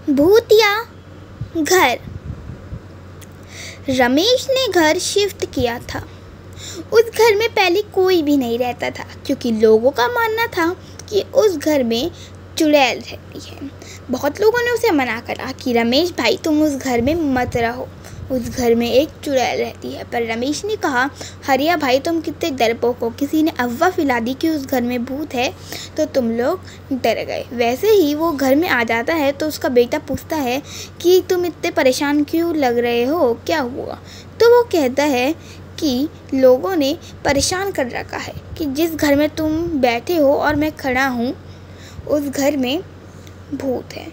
भूतिया घर। रमेश ने घर शिफ्ट किया था। उस घर में पहले कोई भी नहीं रहता था क्योंकि लोगों का मानना था कि उस घर में चुड़ैल रहती है। बहुत लोगों ने उसे मना करा कि रमेश भाई तुम उस घर में मत रहो, उस घर में एक चुड़ैल रहती है। पर रमेश ने कहा, हरिया भाई तुम कितने डरपोक हो, किसी ने अफवाह फैला दी कि उस घर में भूत है तो तुम लोग डर गए। वैसे ही वो घर में आ जाता है तो उसका बेटा पूछता है कि तुम इतने परेशान क्यों लग रहे हो, क्या हुआ? तो वो कहता है कि लोगों ने परेशान कर रखा है कि जिस घर में तुम बैठे हो और मैं खड़ा हूँ उस घर में भूत है,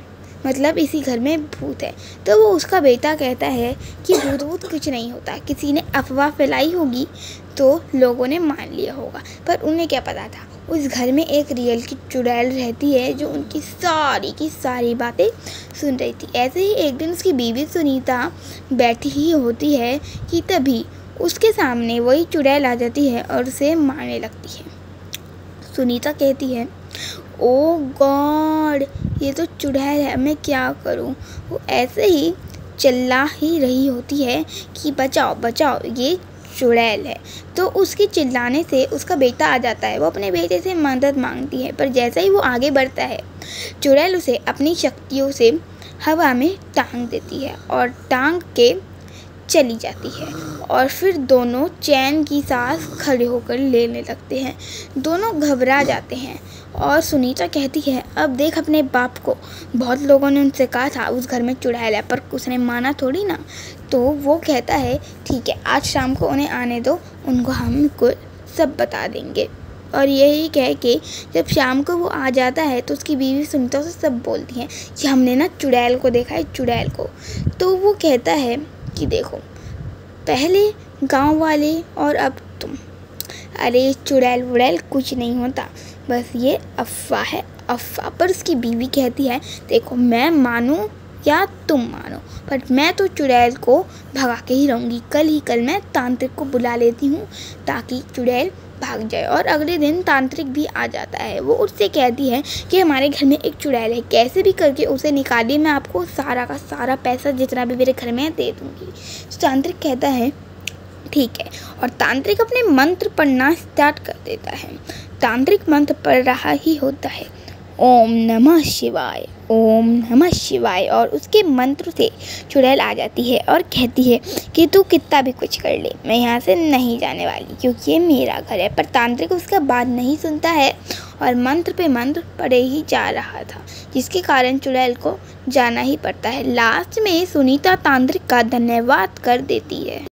मतलब इसी घर में भूत है। तो वो उसका बेटा कहता है कि भूत कुछ नहीं होता, किसी ने अफवाह फैलाई होगी तो लोगों ने मान लिया होगा। पर उन्हें क्या पता था उस घर में एक रियल की चुड़ैल रहती है जो उनकी सारी की सारी बातें सुन रही थी। ऐसे ही एक दिन उसकी बीवी सुनीता बैठी ही होती है कि तभी उसके सामने वही चुड़ैल आ जाती है और उसे मारने लगती है। सुनीता कहती है, ओ गॉड ये तो चुड़ैल है, मैं क्या करूं? वो ऐसे ही चिल्ला ही रही होती है कि बचाओ बचाओ ये चुड़ैल है। तो उसके चिल्लाने से उसका बेटा आ जाता है। वो अपने बेटे से मदद मांगती है, पर जैसे ही वो आगे बढ़ता है चुड़ैल उसे अपनी शक्तियों से हवा में टांग देती है और टांग के चली जाती है। और फिर दोनों चैन की सांस खड़े होकर लेने लगते हैं। दोनों घबरा जाते हैं और सुनीता कहती है, अब देख अपने बाप को, बहुत लोगों ने उनसे कहा था उस घर में चुड़ैल है पर उसने माना थोड़ी ना। तो वो कहता है ठीक है आज शाम को उन्हें आने दो, उनको हम सब बता देंगे। और यही कह के जब शाम को वो आ जाता है तो उसकी बीवी सुनीता से सब बोलती हैं कि हमने ना चुड़ैल को देखा है, चुड़ैल को। तो वो कहता है कि देखो पहले गांव वाले और अब तुम, अरे चुड़ैल वुड़ैल कुछ नहीं होता, बस ये अफवाह है अफवाह। पर उसकी बीवी कहती है, देखो मैं मानूं या तुम मानो पर मैं तो चुड़ैल को भगा के ही रहूँगी। कल मैं तांत्रिक को बुला लेती हूँ ताकि चुड़ैल भाग जाए। और अगले दिन तांत्रिक भी आ जाता है। वो उससे कहती है कि हमारे घर में एक चुड़ैल है, कैसे भी करके उसे निकालिए, मैं आपको सारा का सारा पैसा जितना भी मेरे घर में है दे दूँगी। तो तांत्रिक कहता है ठीक है, और तांत्रिक अपने मंत्र पढ़ना स्टार्ट कर देता है। तांत्रिक मंत्र पढ़ रहा ही होता है, ओम नमः शिवाय, ओम नमः शिवाय। और उसके मंत्र से चुड़ैल आ जाती है और कहती है कि तू कितना भी कुछ कर ले, मैं यहाँ से नहीं जाने वाली क्योंकि ये मेरा घर है। पर तांत्रिक उसका बात नहीं सुनता है और मंत्र पे मंत्र पढ़े ही जा रहा था, जिसके कारण चुड़ैल को जाना ही पड़ता है। लास्ट में सुनीता तांत्रिक का धन्यवाद कर देती है।